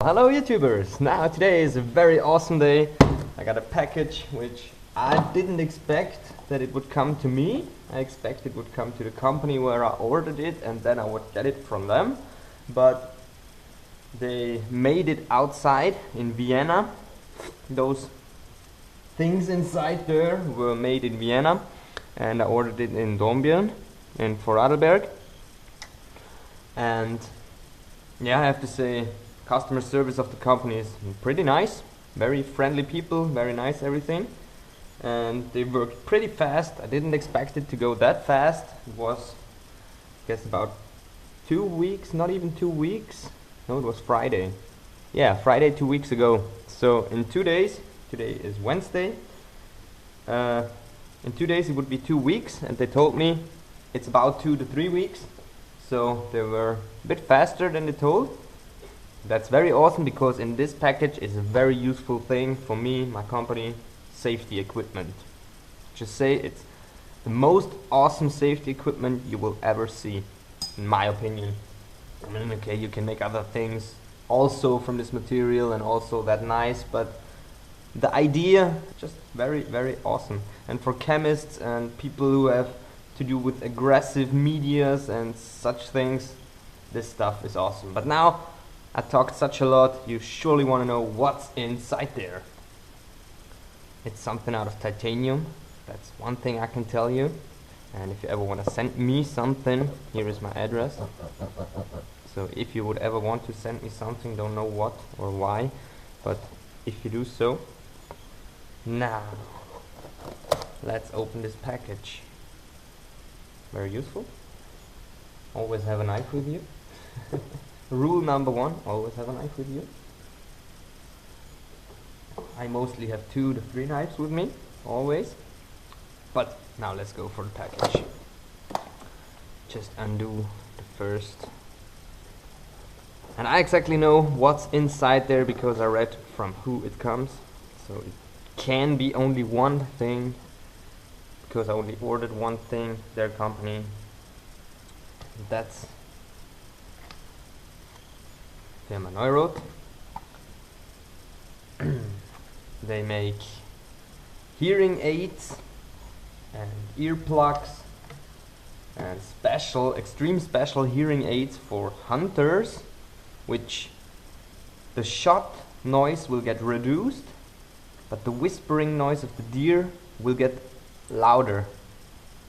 Hello YouTubers! Now today is a very awesome day. I got a package which I didn't expect that it would come to me. I expected it would come to the company where I ordered it and then I would get it from them. But they made it outside in Vienna. Those things inside there were made in Vienna and I ordered it in Dornbirn in Vorarlberg. And yeah, I have to say, customer service of the company is pretty nice, very friendly people, very nice everything, and they worked pretty fast. I didn't expect it to go that fast. It was, I guess, about 2 weeks, not even 2 weeks. No, it was Friday. Yeah, Friday 2 weeks ago. So in 2 days, today is Wednesday, in 2 days it would be 2 weeks, and they told me it's about 2 to 3 weeks. So they were a bit faster than they told. That's very awesome because in this package is a very useful thing for me, my company, safety equipment. Just say it's the most awesome safety equipment you will ever see, in my opinion. I mean, okay, you can make other things also from this material and also that nice, but the idea, just very, very awesome. And for chemists and people who have to do with aggressive medias and such things, this stuff is awesome. But now, I talked such a lot, you surely want to know what's inside there. It's something out of titanium, that's one thing I can tell you. And if you ever want to send me something, here is my address. So if you would ever want to send me something, don't know what or why, but if you do so. Now, let's open this package. Very useful. Always have a knife with you. Rule number 1, always have a knife with you. I mostly have 2 to 3 knives with me, always. But now let's go for the package. Just undo the first. And I exactly know what's inside there because I read from who it comes. So it can be only one thing, because I only ordered one thing, their company. That's firma Neuroth. They make hearing aids and earplugs and special, extreme special hearing aids for hunters, which the shot noise will get reduced, but the whispering noise of the deer will get louder.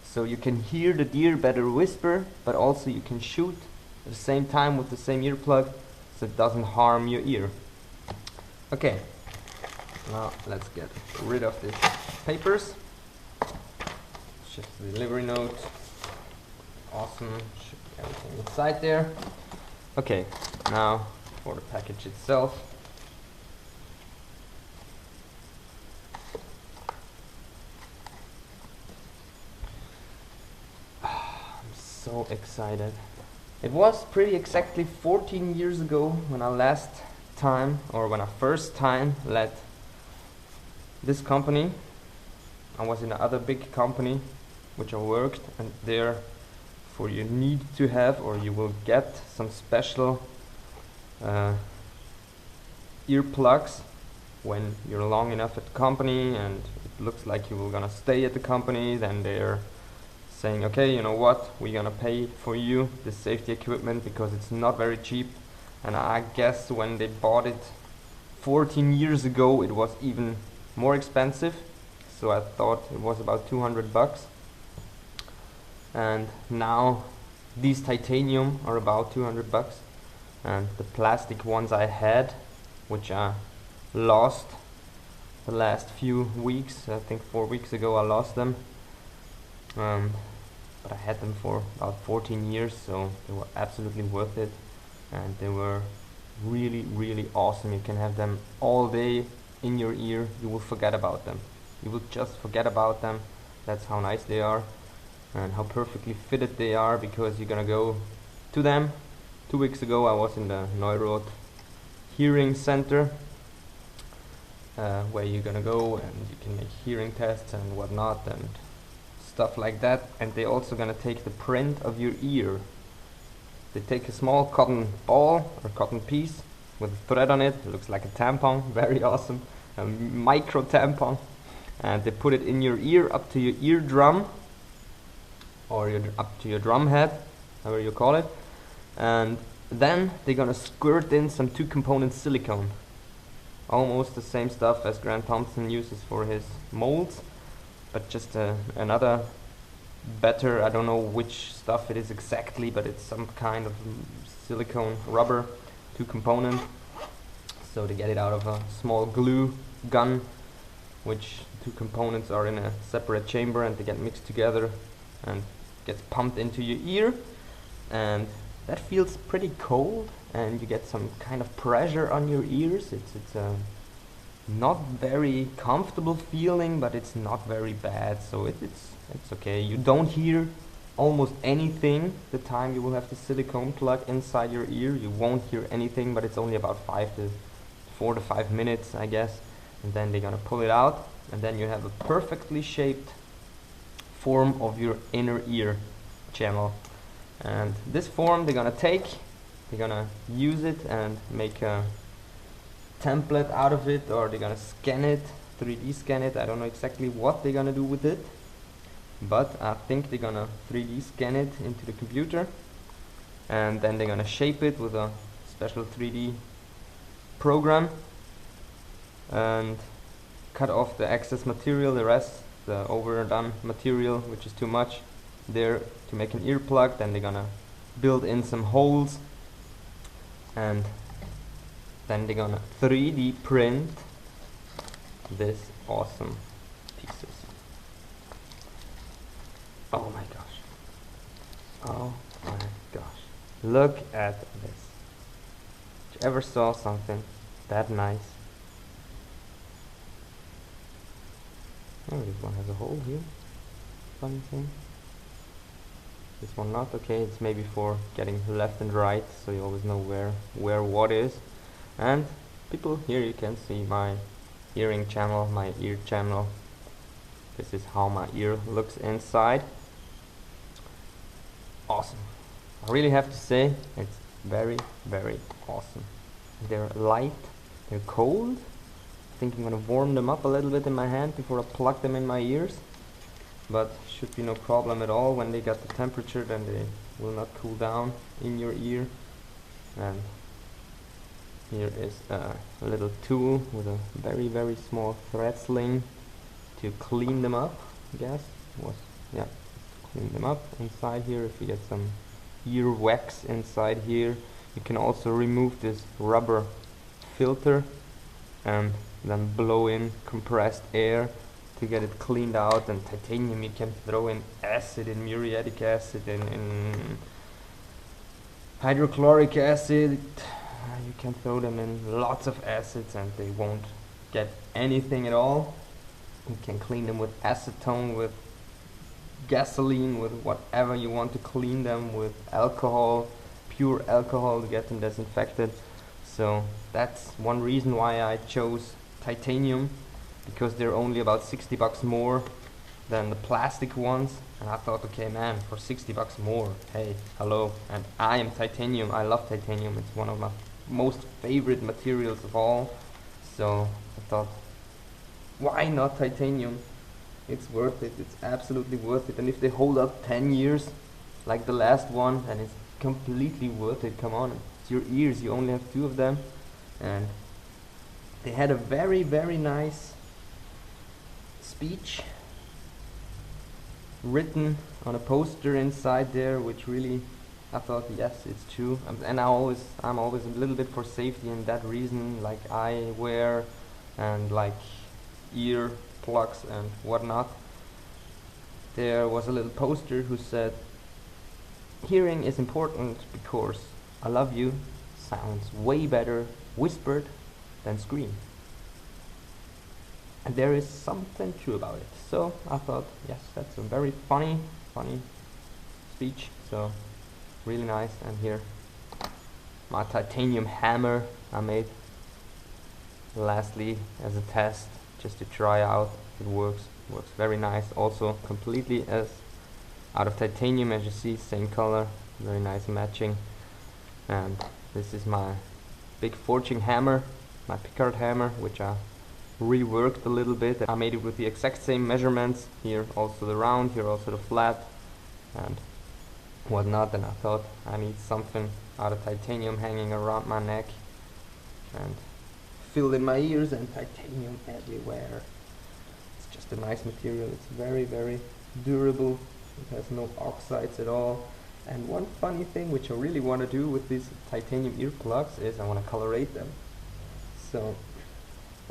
So you can hear the deer better whisper, but also you can shoot at the same time with the same earplug, so it doesn't harm your ear. Okay, now let's get rid of these papers. It's just the delivery note. Awesome, should be everything inside there. Okay, now for the package itself. I'm so excited. It was pretty exactly 14 years ago when I first time led this company. I was in another big company which I worked, and therefore you need to have, or you will get, some special earplugs when you're long enough at the company and it looks like you were gonna stay at the company. Then they're saying, okay, you know what, we're gonna pay for you this safety equipment because it's not very cheap. And I guess when they bought it 14 years ago, it was even more expensive. So I thought it was about 200 bucks. And now these titanium are about 200 bucks. And the plastic ones I had, which I lost the last few weeks, I think 4 weeks ago I lost them. But I had them for about 14 years, so they were absolutely worth it, and they were really, really awesome. You can have them all day in your ear. You will forget about them. You will just forget about them. That's how nice they are and how perfectly fitted they are, because you're gonna go to them. 2 weeks ago I was in the Neuroth hearing center, where you're gonna go and you can make hearing tests and whatnot and stuff like that. And they're also gonna take the print of your ear. They take a small cotton ball or cotton piece with a thread on it. It looks like a tampon, very awesome, a micro tampon. And they put it in your ear up to your eardrum, or up to your drum head, however you call it. And then they're gonna squirt in some 2-component silicone. Almost the same stuff as Grant Thompson uses for his molds, but just another better, I don't know which stuff it is exactly, but it's some kind of silicone rubber, 2-component. So to get it out of a small glue gun, which 2 components are in a separate chamber and they get mixed together and gets pumped into your ear, and that feels pretty cold, and you get some kind of pressure on your ears. It's a not very comfortable feeling, but it's not very bad, so it's okay. You don't hear almost anything the time you will have the silicone plug inside your ear. You won't hear anything, but it's only about 4 to 5 minutes, I guess, and then they're gonna pull it out, and then you have a perfectly shaped form of your inner ear channel. And this form they're gonna use it and make a template out of it, or they're gonna scan it, 3D scan it. I don't know exactly what they're gonna do with it, but I think they're gonna 3D scan it into the computer, and then they're gonna shape it with a special 3D program and cut off the excess material, the rest, the overdone material, which is too much there, to make an earplug. Then they're gonna build in some holes, and then they're gonna 3D print this awesome pieces. Oh my gosh. Oh my gosh. Look at this. Did you ever saw something that nice? Oh, this one has a hole here. Funny thing. This one not. Okay, it's maybe for getting left and right, so you always know where what is. And people, here you can see my hearing channel, my ear channel. This is how my ear looks inside. Awesome. I really have to say, it's very, very awesome. They're light, they're cold. I think I'm gonna warm them up a little bit in my hand before I plug them in my ears. But should be no problem at all. When they get the temperature, then they will not cool down in your ear. And here is a little tool with a very, very small thread sling to clean them up, I guess. Clean them up inside here. If you get some ear wax inside here, you can also remove this rubber filter and then blow in compressed air to get it cleaned out. And titanium, you can throw in acid, in muriatic acid, in hydrochloric acid. You can throw them in lots of acids and they won't get anything at all. You can clean them with acetone, with gasoline, with whatever you want to clean them, with alcohol, pure alcohol, to get them disinfected. So that's one reason why I chose titanium, because they're only about $60 more than the plastic ones. And I thought, okay man, for $60 more, hey, hello. And I am titanium, I love titanium, it's one of my most favorite materials of all. So I thought, why not titanium? It's worth it, it's absolutely worth it. And if they hold up 10 years like the last one, then it's completely worth it. Come on, it's your ears, you only have 2 of them. And they had a very, very nice speech written on a poster inside there, which really, I thought, yes, it's true. And I'm always a little bit for safety in that reason, like eyewear and like ear plugs and whatnot. There was a little poster who said, hearing is important because I love you sounds way better whispered than screamed. And there is something true about it. So I thought, yes, that's a very funny speech. So really nice. And here, my titanium hammer I made lastly as a test, just to try out if it works. Works very nice. Also completely as out of titanium, as you see, same color, very nice matching. And this is my big forging hammer, my Picard hammer, which I reworked a little bit. I made it with the exact same measurements. Here also the round, here also the flat and whatnot. And I thought I need something out of titanium hanging around my neck and filled in my ears, and titanium everywhere. It's just a nice material. It's very, very durable. It has no oxides at all. And one funny thing which I really want to do with these titanium earplugs is I want to colorate them. So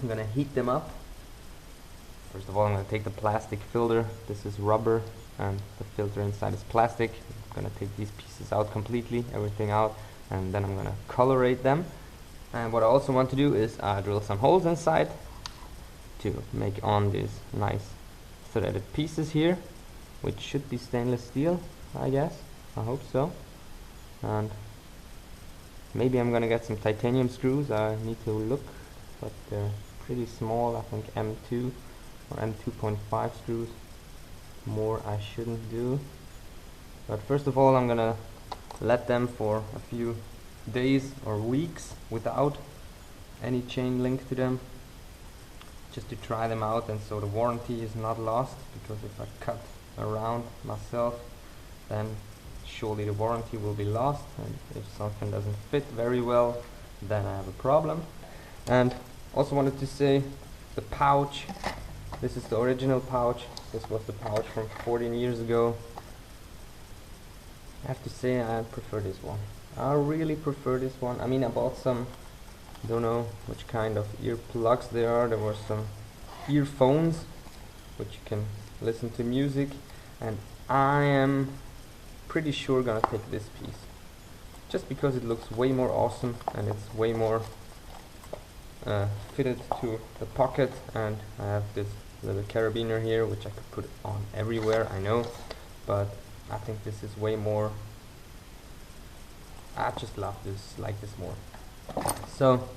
I'm going to heat them up. First of all, I'm going to take the plastic filter. This is rubber and the filter inside is plastic. I'm going to take these pieces out completely, everything out, and then I'm going to colorate them. And what I also want to do is drill some holes inside to make on these nice threaded pieces here, which should be stainless steel, I guess. I hope so. And maybe I'm gonna get some titanium screws. I need to look, but they're pretty small. I think M2 or M2.5 screws. More I shouldn't do. But first of all, I'm gonna let them for a few days or weeks without any chain link to them, just to try them out, and so the warranty is not lost, because if I cut around myself, then surely the warranty will be lost, and if something doesn't fit very well, then I have a problem. And also wanted to say, the pouch, this is the original pouch. This was the pouch from 14 years ago. I have to say I prefer this one. I really prefer this one. I mean, I bought some, don't know which kind of earplugs they are. There were some earphones which you can listen to music, and I am pretty sure gonna take this piece just because it looks way more awesome and it's way more fitted to the pocket. And I have this little carabiner here which I could put on everywhere, I know, but I think this is way more, I just love this, like this more. So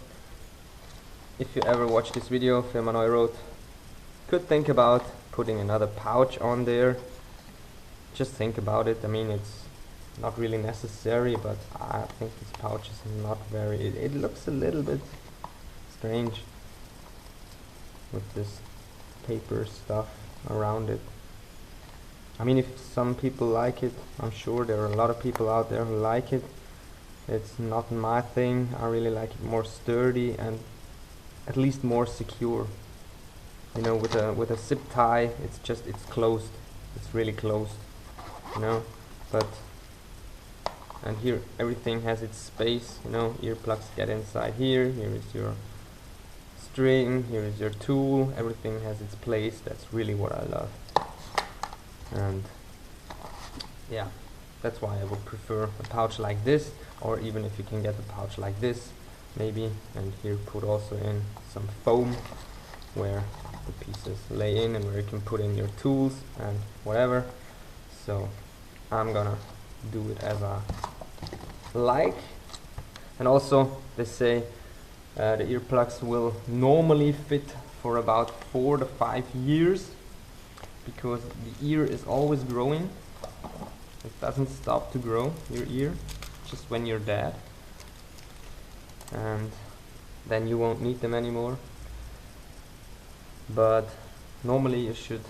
if you ever watch this video, firma Neuroth, could think about putting another pouch on there. Just think about it. I mean, it's not really necessary, but I think this pouch is not very, it looks a little bit strange with this paper stuff around it. I mean, if some people like it, I'm sure there are a lot of people out there who like it. It's not my thing. I really like it more sturdy and at least more secure. You know, with a zip tie, it's closed. It's really closed, you know. But and here everything has its space. You know, earplugs get inside here. Here is your string. Here is your tool. Everything has its place. That's really what I love. And yeah, that's why I would prefer a pouch like this, or even if you can get a pouch like this, maybe, and here put also in some foam where the pieces lay in and where you can put in your tools and whatever. So I'm gonna do it as I like. And also they say the earplugs will normally fit for about 4 to 5 years, because the ear is always growing. It doesn't stop to grow, your ear, just when you're dead. And then you won't need them anymore. But normally you should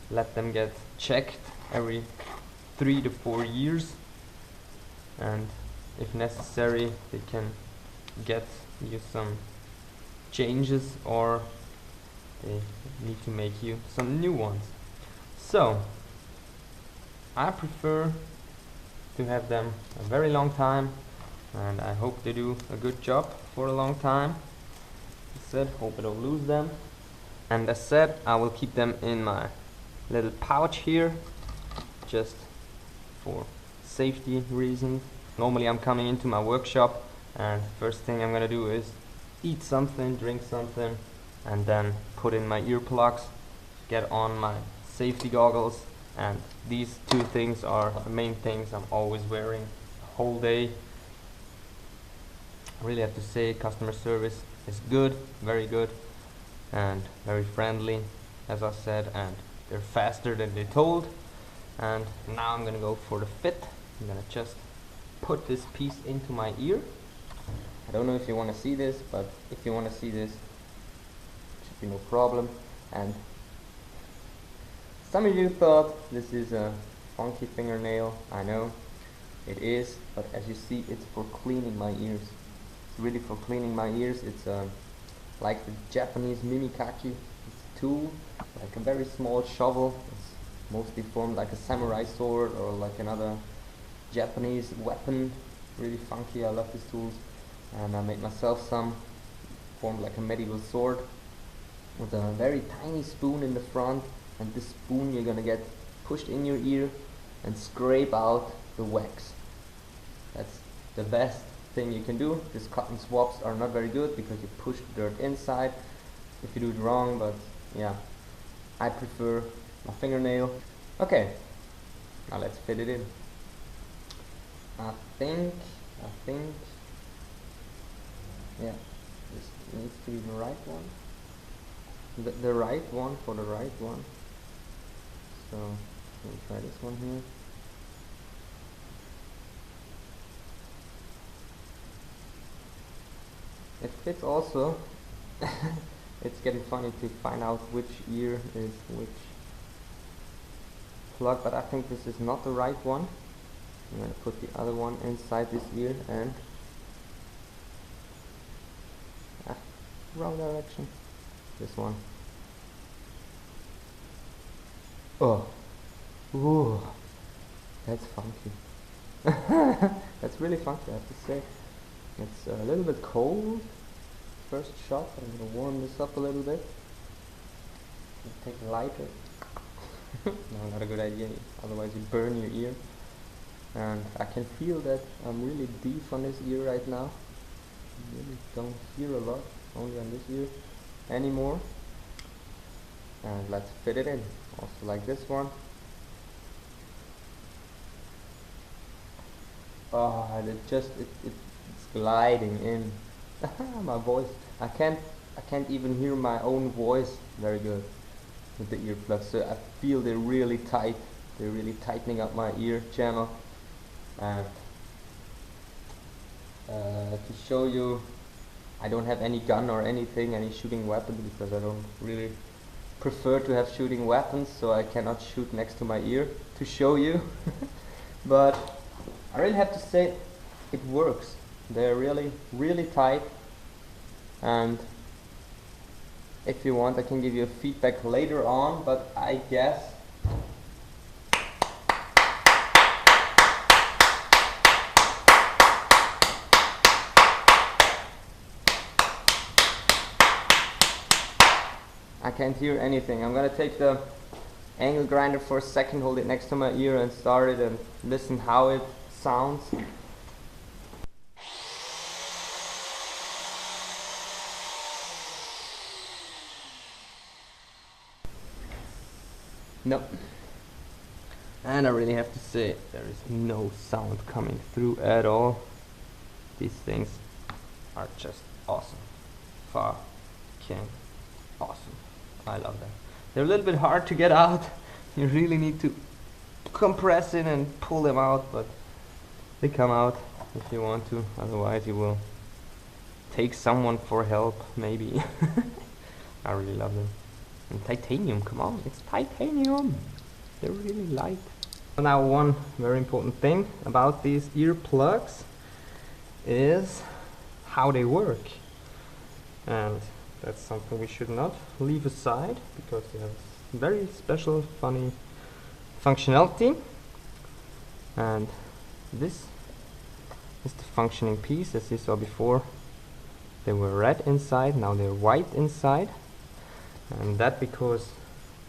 let them get checked every 3 to 4 years. And if necessary, they can get you some changes, or they need to make you some new ones. So I prefer to have them a very long time, and I hope they do a good job for a long time. As said, hope I don't lose them. And as said, I will keep them in my little pouch here, just for safety reasons. Normally I'm coming into my workshop, and first thing I'm gonna do is eat something, drink something, and then put in my earplugs, get on my safety goggles, and these two things are the main things I'm always wearing the whole day. I really have to say, customer service is good, very good, and very friendly, as I said, and they're faster than they told. And now I'm gonna go for the fit. I'm gonna just put this piece into my ear, I don't know if you want to see this, but if you want to see this, should be no problem. And some of you thought this is a funky fingernail. I know it is, but as you see, it's for cleaning my ears. It's really for cleaning my ears. It's like the Japanese mimikaki. It's a tool, like a very small shovel. It's mostly formed like a samurai sword or like another Japanese weapon. Really funky. I love these tools. And I made myself some, formed like a medieval sword with a very tiny spoon in the front, and this spoon you're gonna get pushed in your ear and scrape out the wax. That's the best thing you can do. These cotton swabs are not very good because you push the dirt inside if you do it wrong, but yeah, I prefer my fingernail. Okay, now let's fit it in. I think yeah, this needs to be the right one. The right one for the right one. So we'll try this one here. It fits also. It's getting funny to find out which ear is which plug, but I think this is not the right one. I'm going to put the other one inside this ear and wrong direction. This one. Oh, ooh, that's funky. That's really funky, I have to say. It's a little bit cold. First shot. I'm going to warm this up a little bit. Take a lighter. No, not a good idea. Otherwise you burn your ear. And I can feel that I'm really deep on this ear right now. I really don't hear a lot, only on this ear anymore. And let's fit it in. Also like this one. Oh, and it's gliding in. My voice. I can't even hear my own voice very good with the earplugs. So I feel they're really tight. They're really tightening up my ear channel. And to show you, I don't have any gun or anything, any shooting weapon, because I don't really prefer to have shooting weapons, so I cannot shoot next to my ear to show you. But I really have to say it works. They're really, really tight, and if you want I can give you a feedback later on, but I guess I can't hear anything. I'm gonna take the angle grinder for a second, hold it next to my ear and start it and listen how it sounds. No. And I really have to say, there is no sound coming through at all. These things are just awesome. Fucking awesome. I love them. They're a little bit hard to get out. You really need to compress it and pull them out, but they come out if you want to. Otherwise you will take someone for help, maybe. I really love them. And titanium, come on, it's titanium. They're really light. Now one very important thing about these earplugs is how they work. And that's something we should not leave aside, because they have very special, funny functionality. And this is the functioning piece. As you saw before, they were red inside, now they're white inside. And that because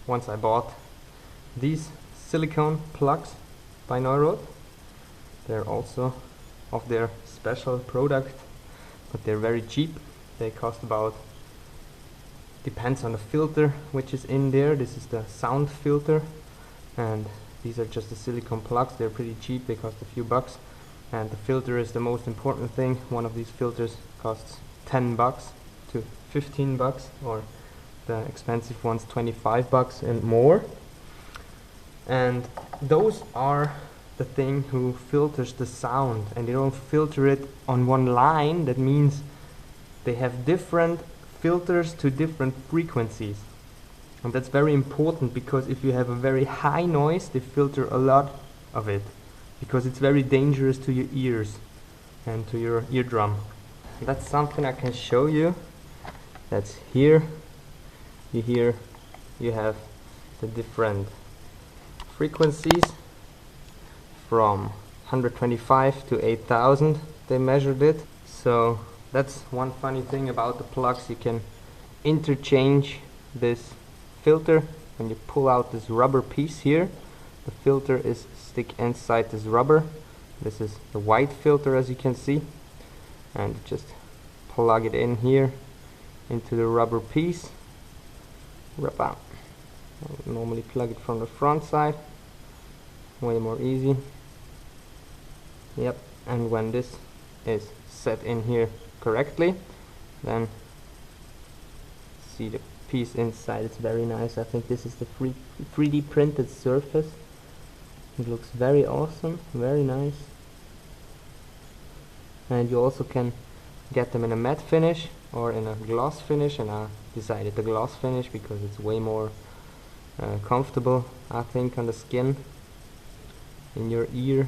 once I bought these silicone plugs by Neuroth, they're also of their special product, but they're very cheap. They cost about, depends on the filter which is in there. This is the sound filter, and these are just the silicone plugs. They're pretty cheap, they cost a few bucks, and the filter is the most important thing. One of these filters costs 10 bucks to 15 bucks, or the expensive ones 25 bucks and more. And those are the thing who filters the sound, and they don't filter it on one line. That means they have different filters to different frequencies. And that's very important, because if you have a very high noise, they filter a lot of it, because it's very dangerous to your ears and to your eardrum. That's something I can show you. That's here. You have the different frequencies from 125 to 8000. They measured it. So that's one funny thing about the plugs. You can interchange this filter when you pull out this rubber piece here. The filter is stick inside this rubber. This is the white filter, as you can see, and just plug it in here into the rubber piece. Rub out. I would normally plug it from the front side, way more easy. Yep, and when this is set in here correctly, then see the piece inside. It's very nice. I think this is the 3D printed surface. It looks very awesome, very nice. And you also can get them in a matte finish or in a gloss finish, and I decided the gloss finish because it's way more comfortable, I think, on the skin in your ear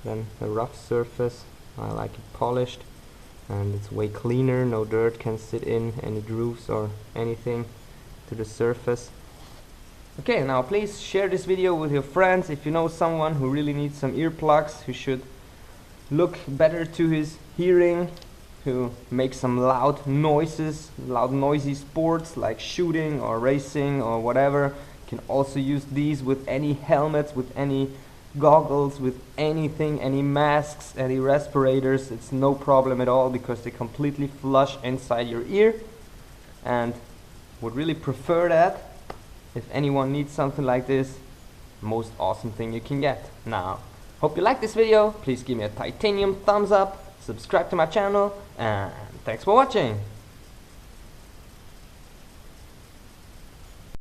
than a rough surface. I like it polished, and it's way cleaner. No dirt can sit in any grooves or anything to the surface. Okay, now please share this video with your friends. If you know someone who really needs some earplugs, who should look better to his hearing, who makes some loud noises, loud noisy sports like shooting or racing or whatever, can also use these with any helmets, with any goggles, with anything, any masks, any respirators. It's no problem at all, because they completely flush inside your ear, and would really prefer that. If anyone needs something like this, most awesome thing you can get. Now, hope you like this video. Please give me a titanium thumbs up, subscribe to my channel, and thanks for watching.